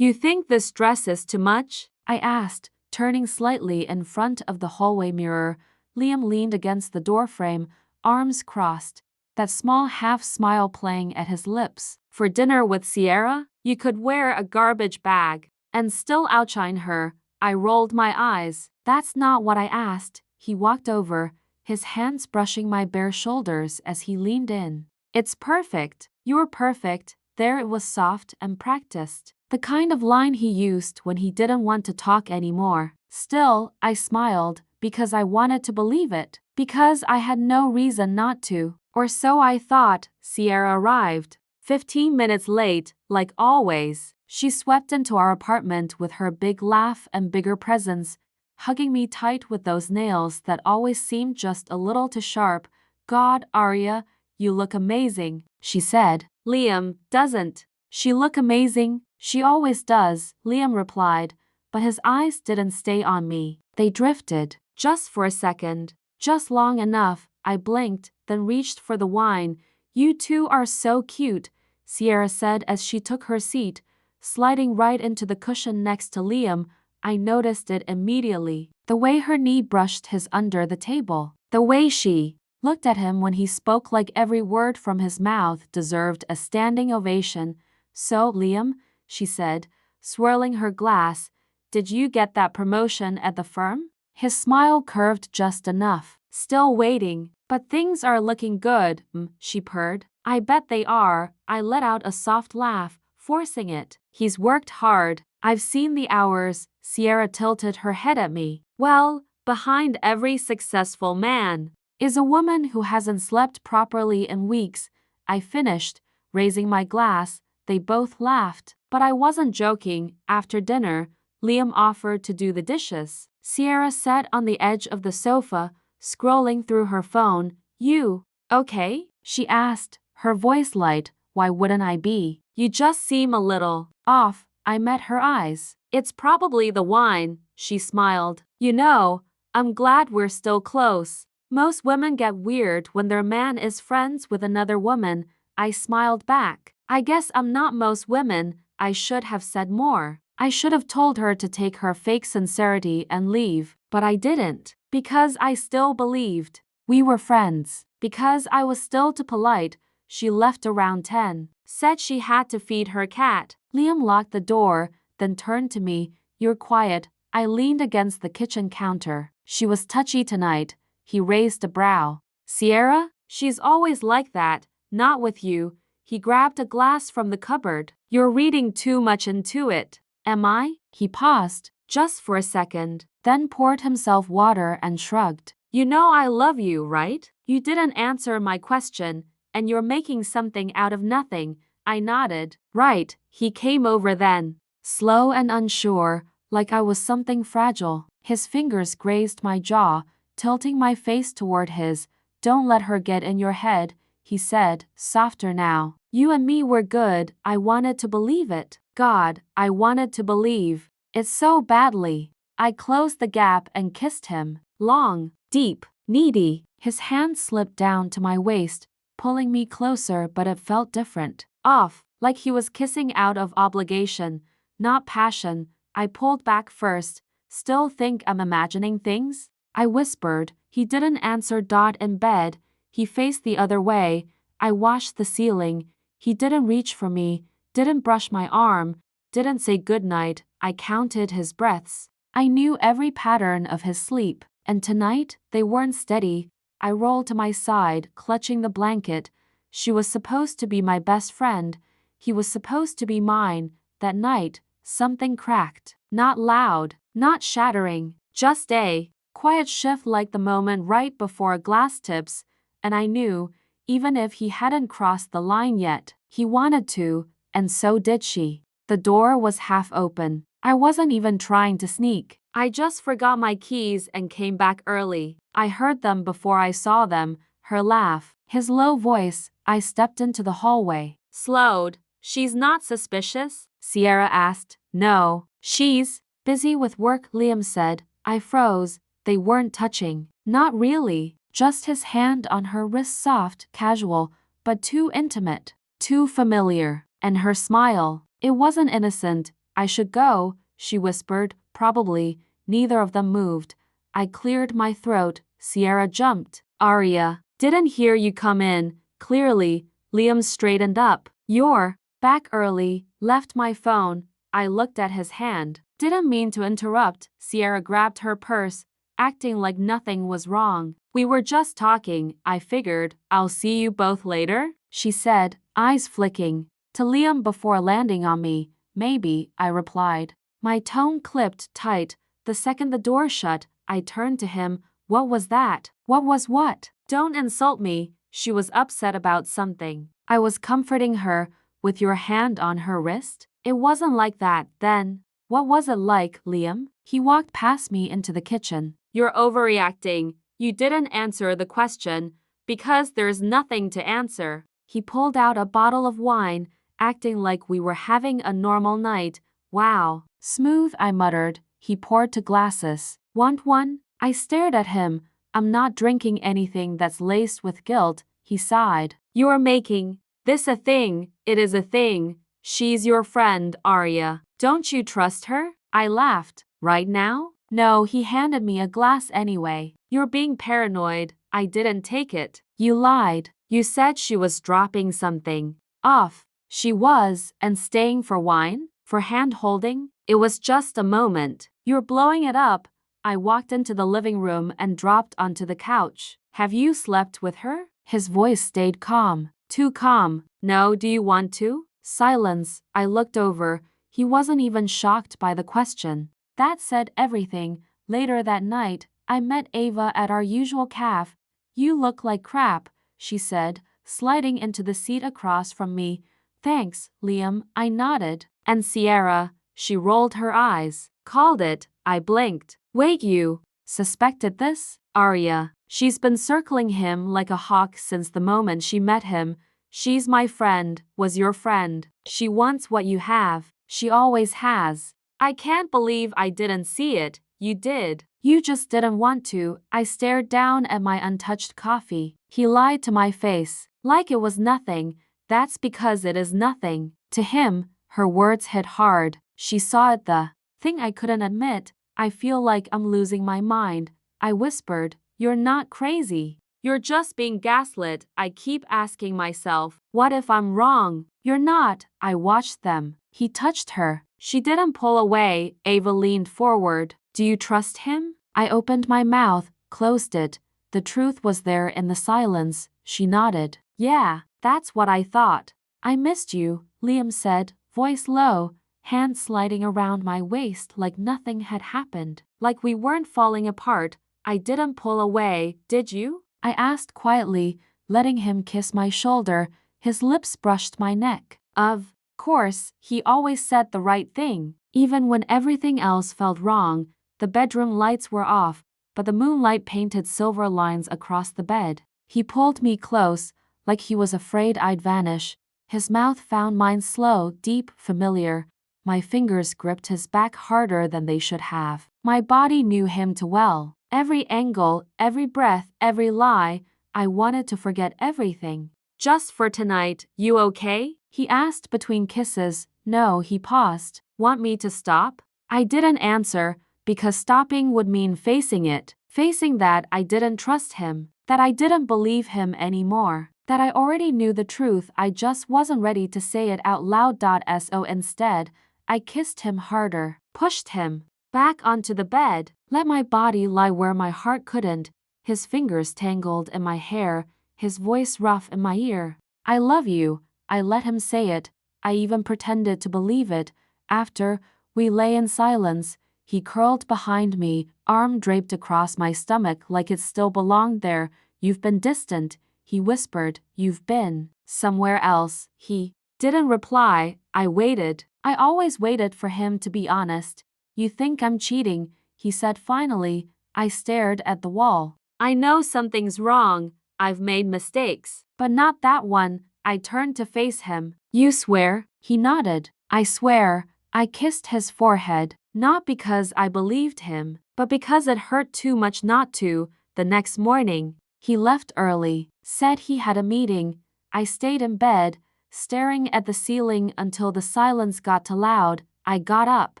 You think this dress is too much? I asked, turning slightly in front of the hallway mirror. Liam leaned against the doorframe, arms crossed, that small half-smile playing at his lips. For dinner with Sierra, you could wear a garbage bag and still outshine her. I rolled my eyes. That's not what I asked. He walked over, his hands brushing my bare shoulders as he leaned in. It's perfect. You're perfect. There it was, soft and practiced. The kind of line he used when he didn't want to talk anymore. Still, I smiled, because I wanted to believe it. Because I had no reason not to. Or so I thought. Sierra arrived. 15 minutes late, like always. She swept into our apartment with her big laugh and bigger presence, hugging me tight with those nails that always seemed just a little too sharp. God, Aria, you look amazing, she said. Liam, doesn't she look amazing? She always does, Liam replied, but his eyes didn't stay on me. They drifted, just for a second, just long enough. I blinked, then reached for the wine. You two are so cute, Sierra said as she took her seat, sliding right into the cushion next to Liam. I noticed it immediately. The way her knee brushed his under the table. The way she looked at him when he spoke, like every word from his mouth deserved a standing ovation. So, Liam, she said, swirling her glass, did you get that promotion at the firm? His smile curved just enough. Still waiting, but things are looking good, she purred. I bet they are. I let out a soft laugh, forcing it. He's worked hard. I've seen the hours. Sierra tilted her head at me. Well, behind every successful man is a woman who hasn't slept properly in weeks. I finished, raising my glass. They both laughed, but I wasn't joking. After dinner, Liam offered to do the dishes. Sierra sat on the edge of the sofa, scrolling through her phone. You okay? She asked, her voice light. Why wouldn't I be? You just seem a little off. I met her eyes. It's probably the wine, she smiled. You know, I'm glad we're still close. Most women get weird when their man is friends with another woman. I smiled back. I guess I'm not most women. I should have said more. I should have told her to take her fake sincerity and leave, but I didn't. Because I still believed we were friends. Because I was still too polite. She left around 10. Said she had to feed her cat. Liam locked the door, then turned to me. You're quiet. I leaned against the kitchen counter. She was touchy tonight. He raised a brow. Sierra? She's always like that. Not with you. He grabbed a glass from the cupboard. You're reading too much into it. Am I? He paused, just for a second, then poured himself water and shrugged. You know I love you, right? You didn't answer my question, and you're making something out of nothing. I nodded. Right. He came over then, slow and unsure, like I was something fragile. His fingers grazed my jaw, tilting my face toward his. Don't let her get in your head, he said, softer now. You and me were good. I wanted to believe it. God, I wanted to believe it so badly. I closed the gap and kissed him. Long, deep, needy. His hand slipped down to my waist, pulling me closer, but it felt different. Off, like he was kissing out of obligation, not passion. I pulled back first. Still think I'm imagining things? I whispered. He didn't answer. In bed, he faced the other way. I watched the ceiling. He didn't reach for me, didn't brush my arm, didn't say goodnight. I counted his breaths. I knew every pattern of his sleep, and tonight they weren't steady. I rolled to my side, clutching the blanket. She was supposed to be my best friend. He was supposed to be mine. That night, something cracked. Not loud, not shattering, just a quiet shift, like the moment right before a glass tips, and I knew, even if he hadn't crossed the line yet, he wanted to, and so did she. The door was half open. I wasn't even trying to sneak. I just forgot my keys and came back early. I heard them before I saw them, her laugh, his low voice. I stepped into the hallway. Slowed. She's not suspicious? Sierra asked. No. She's busy with work, Liam said. I froze. They weren't touching. Not really. Just his hand on her wrist, soft, casual, but too intimate, too familiar. And her smile. It wasn't innocent. I should go, she whispered. Probably. Neither of them moved. I cleared my throat. Sierra jumped. Aria, didn't hear you come in. Clearly, Liam straightened up. You're back early. Left my phone. I looked at his hand. Didn't mean to interrupt. Sierra grabbed her purse, acting like nothing was wrong. We were just talking. I figured. I'll see you both later, she said, eyes flicking. To Liam before landing on me. Maybe, I replied. My tone clipped tight. The second the door shut, I turned to him. What was that? What was what? Don't insult me. She was upset about something. I was comforting her, with your hand on her wrist. It wasn't like that then. What was it like, Liam? He walked past me into the kitchen. You're overreacting. You didn't answer the question, because there's nothing to answer. He pulled out a bottle of wine, acting like we were having a normal night. Wow. Smooth, I muttered. He poured two glasses. Want one? I stared at him. I'm not drinking anything that's laced with guilt, he sighed. You're making this a thing. It is a thing. She's your friend, Aria. Don't you trust her? I laughed. Right now? No, he handed me a glass anyway. You're being paranoid. I didn't take it. You lied. You said she was dropping something off. She was, and staying for wine? For hand-holding? It was just a moment. You're blowing it up. I walked into the living room and dropped onto the couch. Have you slept with her? His voice stayed calm. Too calm. No, do you want to? Silence. I looked over. He wasn't even shocked by the question. That said everything. Later that night, I met Ava at our usual cafe. You look like crap, she said, sliding into the seat across from me. Thanks, Liam, I nodded. And Sierra, she rolled her eyes. Called it. I blinked. Wait, you suspected this? Aria. She's been circling him like a hawk since the moment she met him. She's my friend, was your friend. She wants what you have. She always has. I can't believe I didn't see it. You did. You just didn't want to. I stared down at my untouched coffee. He lied to my face. Like it was nothing. That's because it is nothing. To him, her words hit hard. She saw it, the thing I couldn't admit. I feel like I'm losing my mind. I whispered, you're not crazy. You're just being gaslit. I keep asking myself, what if I'm wrong? You're not. I watched them. He touched her. She didn't pull away. Ava leaned forward. Do you trust him? I opened my mouth, closed it. The truth was there in the silence. She nodded. Yeah, that's what I thought. I missed you, Liam said, voice low, hand sliding around my waist like nothing had happened. Like we weren't falling apart. I didn't pull away, did you? I asked quietly, letting him kiss my shoulder. His lips brushed my neck. Of course, he always said the right thing. Even when everything else felt wrong, the bedroom lights were off, but the moonlight painted silver lines across the bed. He pulled me close, like he was afraid I'd vanish. His mouth found mine slow, deep, familiar. My fingers gripped his back harder than they should have. My body knew him too well. Every angle, every breath, every lie. I wanted to forget everything. Just for tonight, you okay? He asked between kisses. No, he paused. Want me to stop? I didn't answer, because stopping would mean facing it. Facing that I didn't trust him, that I didn't believe him anymore, that I already knew the truth, I just wasn't ready to say it out loud. So instead, I kissed him harder, pushed him back onto the bed, let my body lie where my heart couldn't. His fingers tangled in my hair, his voice rough in my ear. I love you. I let him say it. I even pretended to believe it. After we lay in silence, he curled behind me, arm draped across my stomach like it still belonged there. You've been distant, he whispered. You've been somewhere else. He didn't reply. I waited. I always waited for him to be honest. You think I'm cheating, he said finally. I stared at the wall. I know something's wrong. I've made mistakes. But not that one. I turned to face him. You swear? He nodded. I swear. I kissed his forehead, not because I believed him, but because it hurt too much not to. The next morning, he left early, said he had a meeting. I stayed in bed, staring at the ceiling until the silence got too loud. I got up,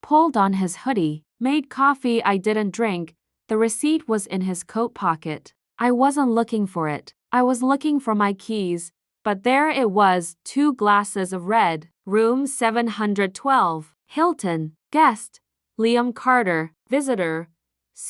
pulled on his hoodie, made coffee I didn't drink. The receipt was in his coat pocket. I wasn't looking for it. I was looking for my keys, but there it was, 2 glasses of red. Room 712. Hilton. Guest. Liam Carter. Visitor.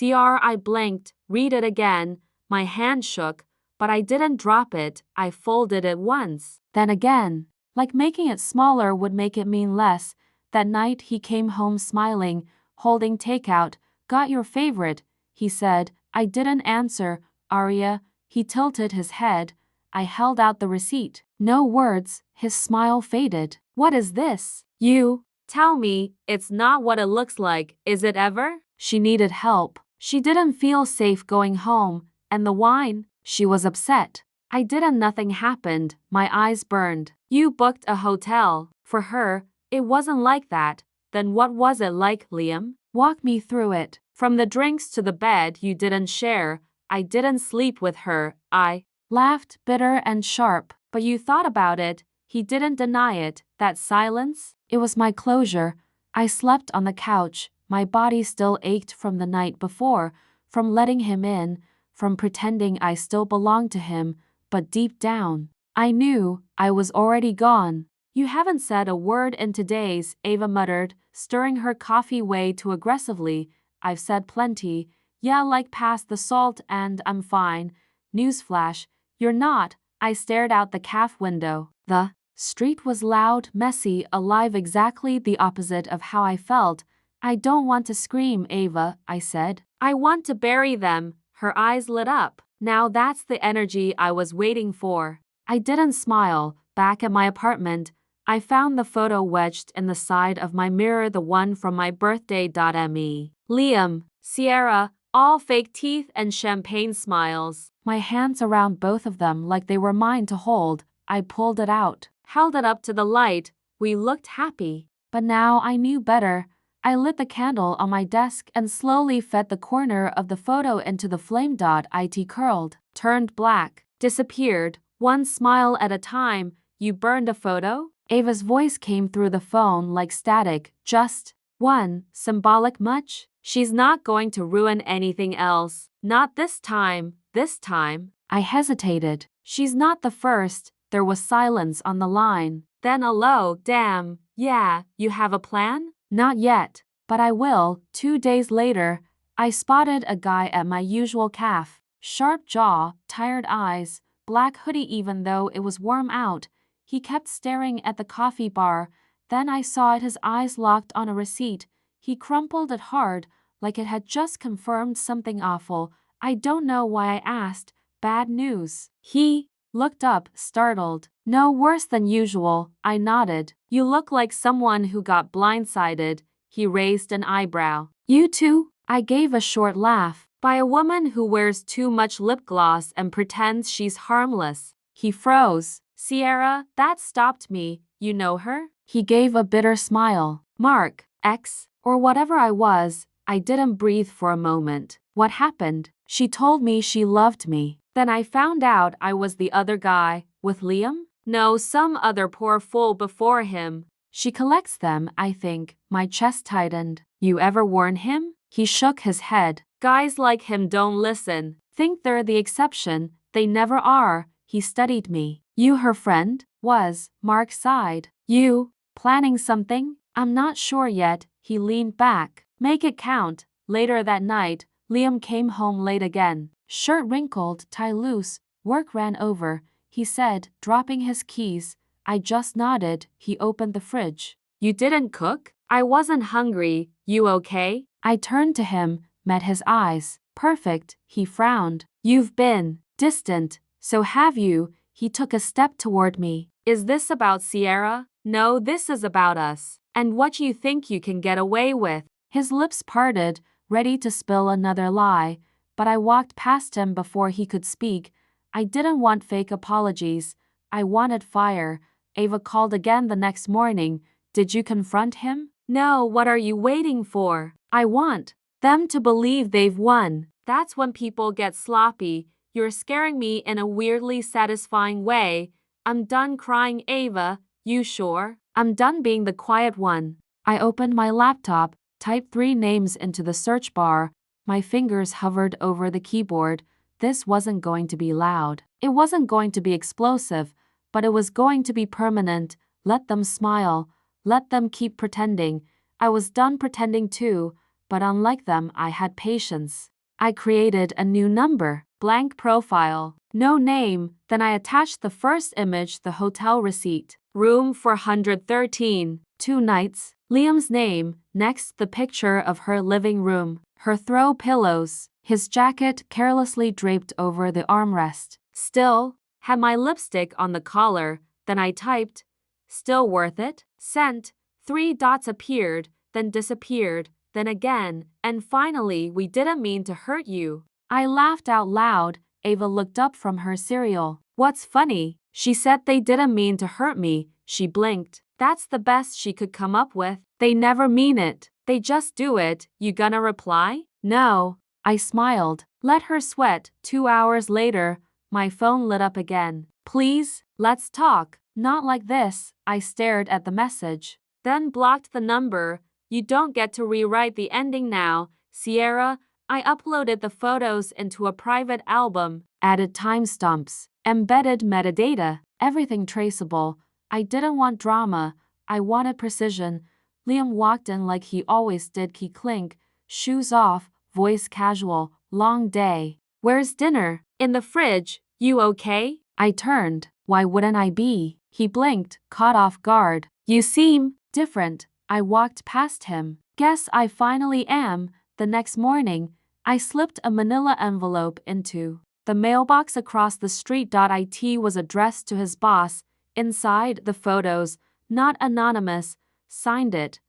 I blinked, read it again. My hand shook, but I didn't drop it. I folded it once. Then again. Like making it smaller would make it mean less. That night he came home smiling, holding takeout. Got your favorite, he said. I didn't answer. Aria. He tilted his head. I held out the receipt. No words. His smile faded. What is this? You. Tell me, it's not what it looks like, is it ever? She needed help. She didn't feel safe going home. And the wine? She was upset. I didn't. Nothing happened. My eyes burned. You booked a hotel. For her, it wasn't like that. Then what was it like, Liam? Walk me through it. From the drinks to the bed you didn't share. I didn't sleep with her. I laughed, bitter and sharp. But you thought about it. He didn't deny it. That silence? It was my closure. I slept on the couch. My body still ached from the night before, from letting him in, from pretending I still belonged to him, but deep down, I knew I was already gone. You haven't said a word in 2 days, Ava muttered, stirring her coffee way too aggressively. I've said plenty. Yeah, like past the salt and I'm fine. Newsflash, you're not. I stared out the cafe window. The street was loud, messy, alive, exactly the opposite of how I felt. I don't want to scream, Ava, I said. I want to bury them. Her eyes lit up. Now that's the energy I was waiting for. I didn't smile. Back at my apartment, I found the photo wedged in the side of my mirror, the one from my birthday. Liam, Sierra, all fake teeth and champagne smiles. My hands around both of them like they were mine to hold. I pulled it out, held it up to the light. We looked happy. But now I knew better. I lit the candle on my desk and slowly fed the corner of the photo into the flame. It curled, turned black, disappeared, one smile at a time. You burned a photo? Ava's voice came through the phone like static. Just one. Symbolic much? She's not going to ruin anything else. Not this time. This time. I hesitated. She's not the first. There was silence on the line. Then a low, damn. Yeah, you have a plan? Not yet, but I will. 2 days later, I spotted a guy at my usual cafe. Sharp jaw, tired eyes, black hoodie. Even though it was warm out, he kept staring at the coffee bar. Then I saw it, his eyes locked on a receipt. He crumpled it hard, like it had just confirmed something awful. I don't know why I asked. Bad news. He looked up, startled. No, worse than usual. I nodded. You look like someone who got blindsided. He raised an eyebrow. You too? I gave a short laugh. By a woman who wears too much lip gloss and pretends she's harmless. He froze. Sierra, that stopped me. You know her? He gave a bitter smile. Mark, ex, or whatever I was. I didn't breathe for a moment. What happened? She told me she loved me. Then I found out I was the other guy. With Liam? No, some other poor fool before him. She collects them, I think. My chest tightened. You ever warn him? He shook his head. Guys like him don't listen. Think they're the exception. They never are. He studied me. You her friend? Was. Mark sighed. You planning something? I'm not sure yet. He leaned back. Make it count. Later that night, Liam came home late again. Shirt wrinkled, tie loose. Work ran over, he said, dropping his keys. I just nodded. He opened the fridge. You didn't cook? I wasn't hungry. You okay? I turned to him, met his eyes. Perfect. He frowned. You've been distant. So have you. He took a step toward me. Is this about Sierra? No, this is about us. And what you think you can get away with. His lips parted, ready to spill another lie, but I walked past him before he could speak. I didn't want fake apologies. I wanted fire. Ava called again the next morning. Did you confront him? No, what are you waiting for? I want them to believe they've won. That's when people get sloppy. You're scaring me in a weirdly satisfying way. I'm done crying, Ava. You sure? I'm done being the quiet one. I opened my laptop, typed 3 names into the search bar. My fingers hovered over the keyboard. This wasn't going to be loud. It wasn't going to be explosive, but it was going to be permanent. Let them smile. Let them keep pretending. I was done pretending too, but unlike them, I had patience. I created a new number, blank profile, no name. Then I attached the first image, the hotel receipt. Room 413, 2 nights. Liam's name, next the picture of her living room, her throw pillows, his jacket carelessly draped over the armrest. Still, had my lipstick on the collar. Then I typed, still worth it? Sent. 3 dots appeared, then disappeared, then again, and finally, we didn't mean to hurt you. I laughed out loud. Ava looked up from her cereal. What's funny? She said they didn't mean to hurt me. She blinked. That's the best she could come up with. They never mean it. They just do it. You gonna reply? No. I smiled. Let her sweat. 2 hours later, my phone lit up again. Please, let's talk. Not like this. I stared at the message. Then blocked the number. You don't get to rewrite the ending now, Sierra. I uploaded the photos into a private album, added timestamps, embedded metadata, everything traceable. I didn't want drama. I wanted precision. Liam walked in like he always did. Key clink, shoes off, voice casual, long day. Where's dinner? In the fridge. You okay? I turned. Why wouldn't I be? He blinked, caught off guard. You seem different. I walked past him. Guess I finally am. The next morning, I slipped a manila envelope into the mailbox across the street. It was addressed to his boss. Inside, the photos, not anonymous, signed it.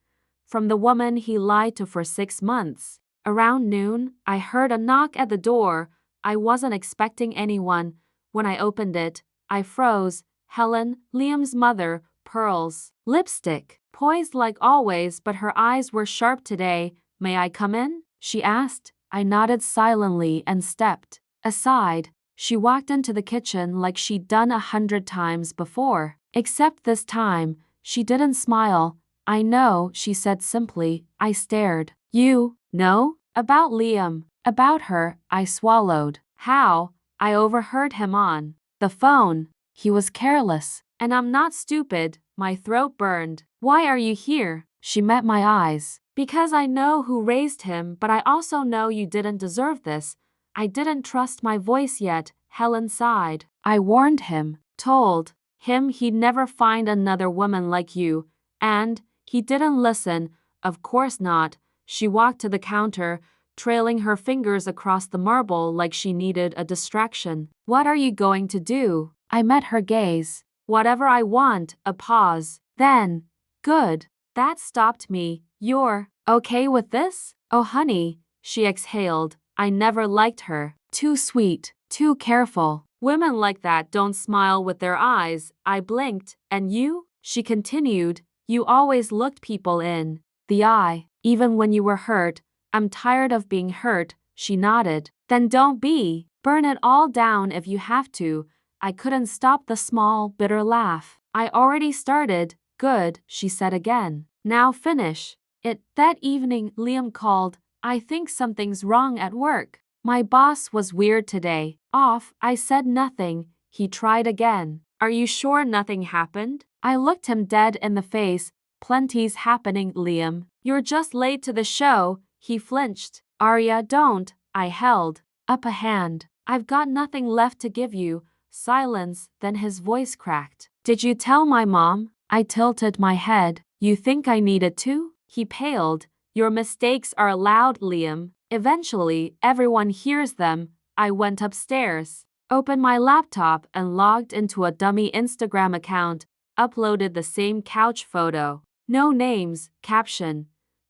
From the woman he lied to for 6 months. Around noon, I heard a knock at the door. I wasn't expecting anyone. When I opened it, I froze. Helen, Liam's mother, pearls, lipstick, poised like always, but her eyes were sharp today. May I come in? She asked. I nodded silently and stepped aside. She walked into the kitchen like she'd done 100 times before. Except this time, she didn't smile. I know, she said simply. I stared. You know? About Liam. About her. I swallowed. How? I overheard him on the phone. He was careless. And I'm not stupid. My throat burned. Why are you here? She met my eyes. Because I know who raised him, but I also know you didn't deserve this. I didn't trust my voice yet, Helen sighed. I warned him, told him he'd never find another woman like you, and he didn't listen. Of course not. She walked to the counter, trailing her fingers across the marble like she needed a distraction. What are you going to do? I met her gaze. Whatever I want. A pause. Then, good. That stopped me. You're okay with this? Oh honey, she exhaled. I never liked her. Too sweet, too careful. Women like that don't smile with their eyes. I blinked. And you? She continued. You always looked people in the eye, even when you were hurt. I'm tired of being hurt. She nodded. Then don't be. Burn it all down if you have to. I couldn't stop the small, bitter laugh. I already started. Good, she said again. Now finish it. That evening, Liam called. I think something's wrong at work. My boss was weird today. Off. I said nothing. He tried again. Are you sure nothing happened? I looked him dead in the face. Plenty's happening, Liam. You're just late to the show. He flinched. Aria, don't. I held up a hand. I've got nothing left to give you. Silence. Then his voice cracked. Did you tell my mom? I tilted my head. You think I needed to? He paled. Your mistakes are allowed, Liam. Eventually, everyone hears them. I went upstairs, opened my laptop and logged into a dummy Instagram account, uploaded the same couch photo. No names, caption.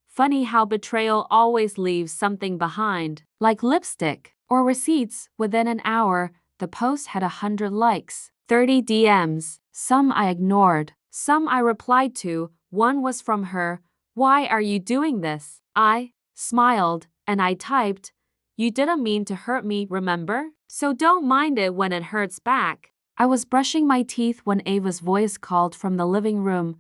Funny how betrayal always leaves something behind, like lipstick or receipts. Within an hour, the post had 100 likes, 30 DMs. Some I ignored, some I replied to. One was from her. Why are you doing this? I smiled, and I typed, you didn't mean to hurt me, remember? So don't mind it when it hurts back. I was brushing my teeth when Ava's voice called from the living room.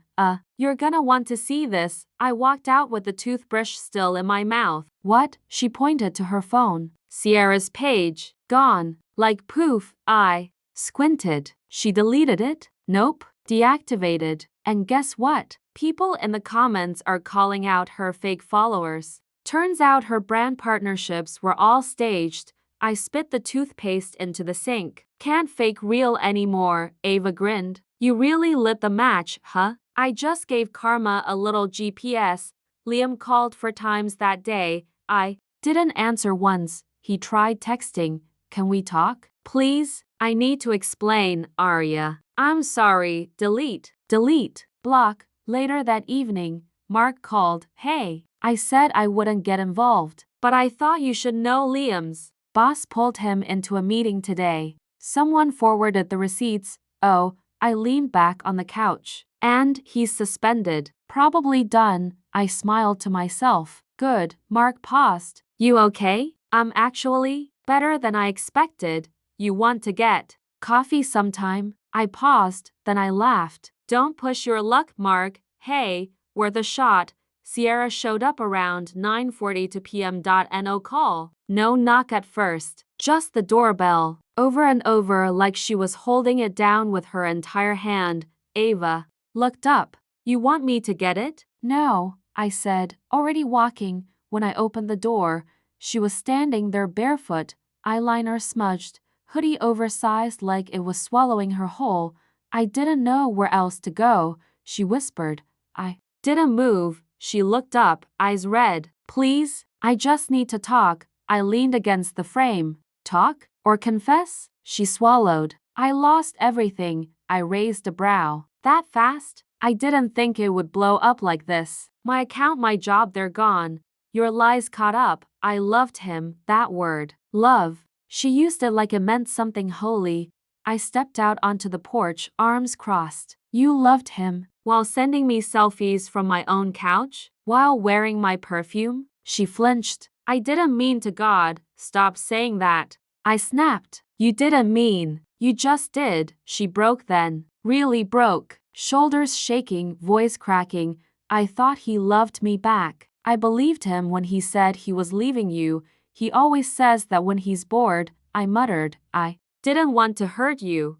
You're gonna want to see this. I walked out with the toothbrush still in my mouth. What? She pointed to her phone. Sierra's page. Gone. Like poof. I squinted. She deleted it? Nope. Deactivated. And guess what? People in the comments are calling out her fake followers. Turns out her brand partnerships were all staged. I spit the toothpaste into the sink. Can't fake real anymore, Ava grinned. You really lit the match, huh? I just gave Karma a little GPS. Liam called 4 times that day. I didn't answer once. He tried texting. Can we talk? Please? I need to explain, Aria. I'm sorry. Delete. Delete. Block. Later that evening, Mark called. Hey. I said I wouldn't get involved, but I thought you should know Liam's boss pulled him into a meeting today. Someone forwarded the receipts. Oh, I leaned back on the couch. And he's suspended. Probably done. I smiled to myself. Good. Mark paused. You okay? I'm actually better than I expected. You want to get coffee sometime? I paused, then I laughed. Don't push your luck, Mark. Hey, worth a shot. Sierra showed up around 9:42 p.m. No call. No knock at first. Just the doorbell. Over and over like she was holding it down with her entire hand. Ava looked up. You want me to get it? No, I said, already walking. When I opened the door, she was standing there barefoot, eyeliner smudged, hoodie oversized like it was swallowing her whole. I didn't know where else to go, she whispered. I didn't move. She looked up, eyes red. Please, I just need to talk. I leaned against the frame. Talk? Or confess? She swallowed. I lost everything. I raised a brow. That fast? I didn't think it would blow up like this. My account, my job, they're gone. Your lies caught up. I loved him, that word. Love. She used it like it meant something holy. I stepped out onto the porch, arms crossed. You loved him. While sending me selfies from my own couch? While wearing my perfume? She flinched. I didn't mean to God. Stop saying that. I snapped. You didn't mean. You just did. She broke then. Really broke. Shoulders shaking, voice cracking. I thought he loved me back. I believed him when he said he was leaving you. He always says that when he's bored. I muttered. I didn't want to hurt you.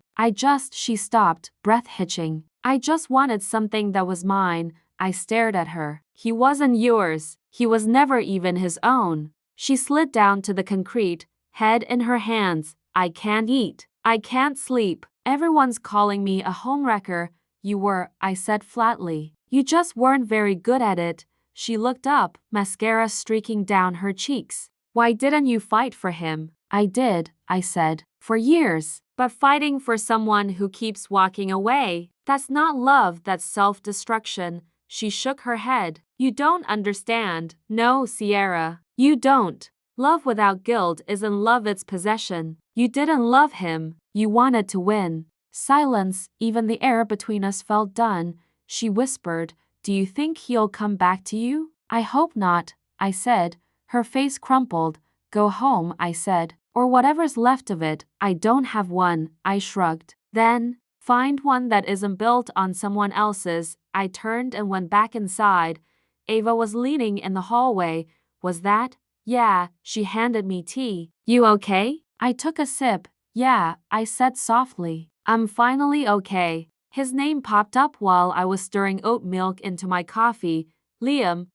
She stopped, breath hitching. I just wanted something that was mine. I stared at her. He wasn't yours. He was never even his own. She slid down to the concrete, head in her hands. I can't eat. I can't sleep. Everyone's calling me a homewrecker. You were, I said flatly. You just weren't very good at it. She looked up, mascara streaking down her cheeks. Why didn't you fight for him? I did, I said, for years. But fighting for someone who keeps walking away, that's not love, that's self-destruction. She shook her head. You don't understand. No, Sierra, you don't. Love without guilt isn't love, it's possession. You didn't love him. You wanted to win. Silence, even the air between us felt done. She whispered, do you think he'll come back to you? I hope not, I said. Her face crumpled. Go home, I said. Or whatever's left of it. I don't have one, I shrugged. Then, find one that isn't built on someone else's. I turned and went back inside. Ava was leaning in the hallway. Was that? Yeah, she handed me tea. You okay? I took a sip. Yeah, I said softly. I'm finally okay. His name popped up while I was stirring oat milk into my coffee. Liam.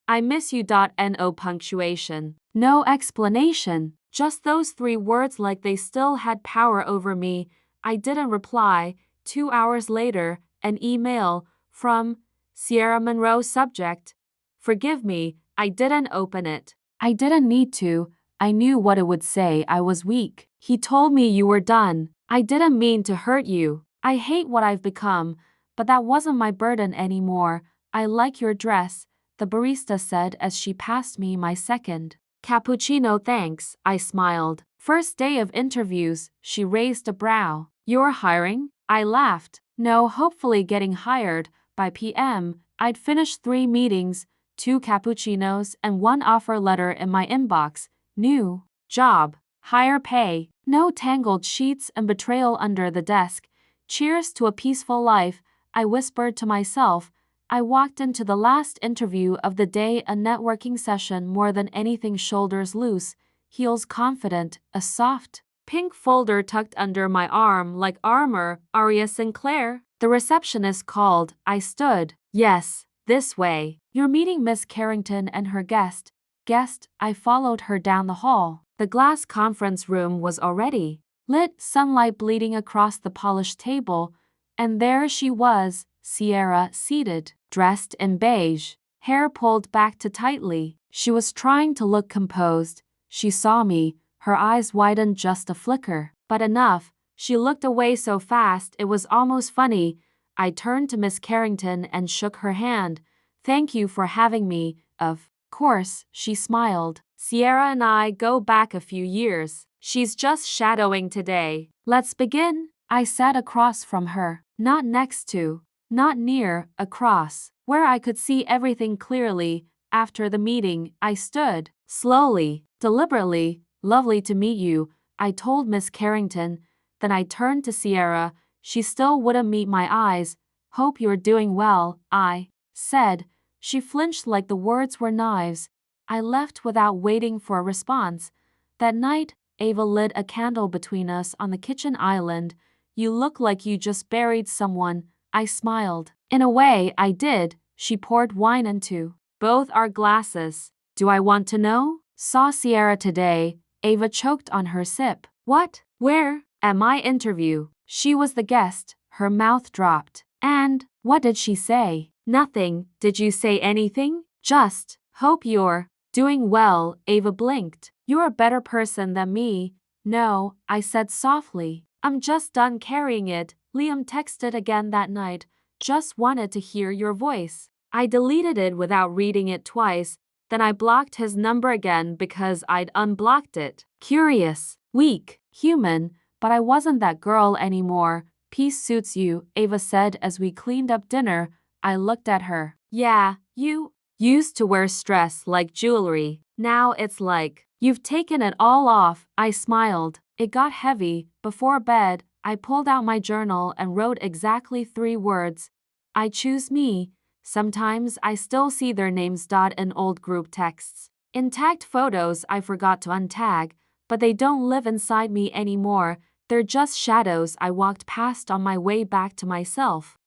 I miss you. No punctuation. No explanation. Just those 3 words like they still had power over me. I didn't reply. 2 hours later, an email from Sierra Monroe, subject. Forgive me, I didn't open it. I didn't need to. I knew what it would say. I was weak. He told me you were done. I didn't mean to hurt you. I hate what I've become, but that wasn't my burden anymore. I like your dress, the barista said as she passed me my second cappuccino. Thanks, I smiled. First day of interviews, she raised a brow. You're hiring? I laughed. No, hopefully getting hired. By PM, I'd finished 3 meetings, 2 cappuccinos and 1 offer letter in my inbox. New job, higher pay, no tangled sheets and betrayal under the desk. Cheers to a peaceful life, I whispered to myself. I walked into the last interview of the day, a networking session more than anything, shoulders loose, heels confident, a soft, pink folder tucked under my arm like armor. Aria Sinclair. The receptionist called. I stood. Yes, this way. You're meeting Miss Carrington and her guest. Guest. I followed her down the hall. The glass conference room was already lit, sunlight bleeding across the polished table, and there she was, Sierra, seated, dressed in beige, hair pulled back too tightly. She was trying to look composed. She saw me, her eyes widened just a flicker, but enough. She looked away so fast it was almost funny. I turned to Miss Carrington and shook her hand. Thank you for having me. Of course, she smiled. Sierra and I go back a few years. She's just shadowing today. Let's begin. I sat across from her, not next to, not near, across, where I could see everything clearly. After the meeting, I stood, slowly, deliberately. Lovely to meet you, I told Miss Carrington. Then I turned to Sierra. She still wouldn't meet my eyes. Hope you're doing well, I said. She flinched like the words were knives. I left without waiting for a response. That night, Ava lit a candle between us on the kitchen island. You look like you just buried someone. I smiled. In a way, I did. She poured wine into both our glasses. Do I want to know? Saw Sierra today. Ava choked on her sip. What? Where? At my interview. She was the guest. Her mouth dropped. And, what did she say? Nothing. Did you say anything? Just, hope you're doing well. Ava blinked. You're a better person than me. No, I said softly. I'm just done carrying it. Liam texted again that night. Just wanted to hear your voice. I deleted it without reading it twice. Then I blocked his number again because I'd unblocked it. Curious, weak, human, but I wasn't that girl anymore. Peace suits you, Ava said as we cleaned up dinner. I looked at her. Yeah, you used to wear stress like jewelry. Now it's like you've taken it all off. I smiled. It got heavy. Before bed, I pulled out my journal and wrote exactly 3 words. I choose me. Sometimes I still see their names in old group texts. In tagged photos I forgot to untag, but they don't live inside me anymore. They're just shadows I walked past on my way back to myself.